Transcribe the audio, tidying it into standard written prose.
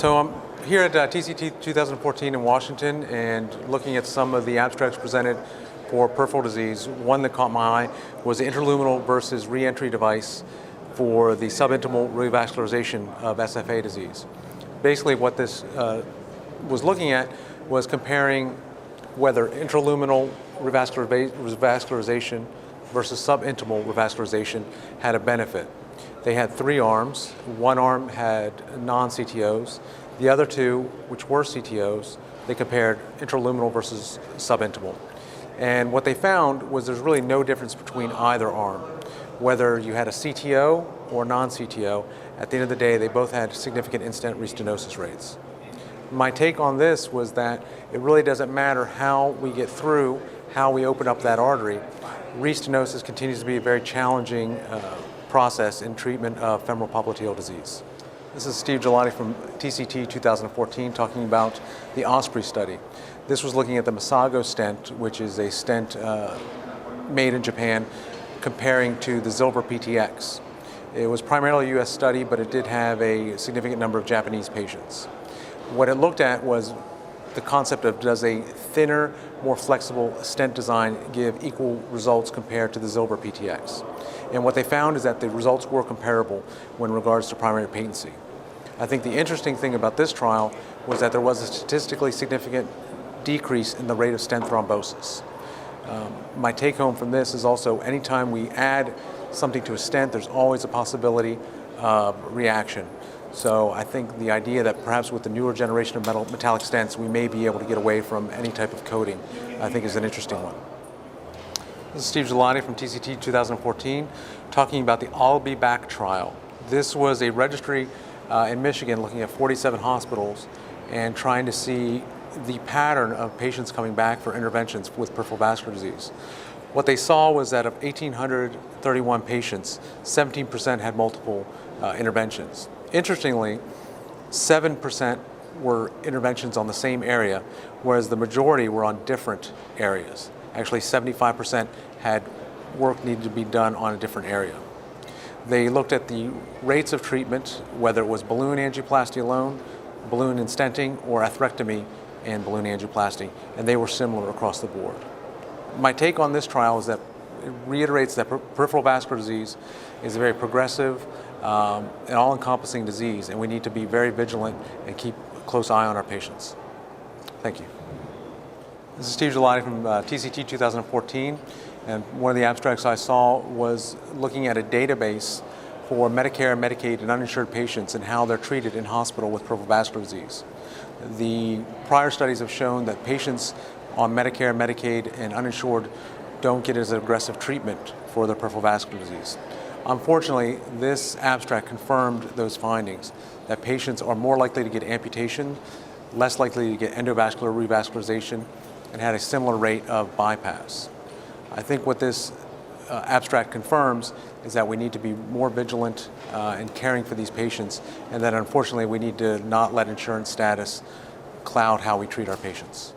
So I'm here at TCT 2014 in Washington and looking at some of the abstracts presented for peripheral disease. One that caught my eye was the interluminal versus re-entry device for the subintimal revascularization of SFA disease. Basically what this was looking at was comparing whether interluminal revascularization versus subintimal revascularization had a benefit. They had three arms. One arm had non-CTOs. The other two, which were CTOs, they compared interluminal versus subintimal. And what they found was there's really no difference between either arm. Whether you had a CTO or non-CTO, at the end of the day, they both had significant in-stent restenosis rates. My take on this was that it really doesn't matter how we get through, how we open up that artery. Restenosis continues to be a very challenging process in treatment of femoral popliteal disease. This is Steve Gigliotti from TCT 2014 talking about the Osprey study. This was looking at the Masago stent, which is a stent made in Japan, comparing to the Zilver PTX. It was primarily a US study, but it did have a significant number of Japanese patients. What it looked at was the concept of does a thinner, more flexible stent design give equal results compared to the Zilver PTX. And what they found is that the results were comparable when regards to primary patency. I think the interesting thing about this trial was that there was a statistically significant decrease in the rate of stent thrombosis. My take home from this is also anytime we add something to a stent, there's always a possibility of reaction. So I think the idea that perhaps with the newer generation of metallic stents, we may be able to get away from any type of coating, I think is an interesting one. This is Steve Gigliotti from TCT 2014 talking about the I'll Be Back trial. This was a registry in Michigan looking at 47 hospitals and trying to see the pattern of patients coming back for interventions with peripheral vascular disease. What they saw was that of 1,831 patients, 17% had multiple interventions. Interestingly, 7% were interventions on the same area, whereas the majority were on different areas. Actually, 75% had work needed to be done on a different area. They looked at the rates of treatment, whether it was balloon angioplasty alone, balloon and stenting, or atherectomy and balloon angioplasty, and they were similar across the board. My take on this trial is that it reiterates that peripheral vascular disease is a very progressive and all-encompassing disease, and we need to be very vigilant and keep a close eye on our patients. Thank you. This is Steve Gigliotti from TCT 2014, and one of the abstracts I saw was looking at a database for Medicare, Medicaid, and uninsured patients and how they're treated in hospital with peripheral vascular disease. The prior studies have shown that patients on Medicare, Medicaid, and uninsured don't get as aggressive treatment for their peripheral vascular disease. Unfortunately, this abstract confirmed those findings, that patients are more likely to get amputation, less likely to get endovascular revascularization, and had a similar rate of bypass. I think what this abstract confirms is that we need to be more vigilant in caring for these patients, and that unfortunately we need to not let insurance status cloud how we treat our patients.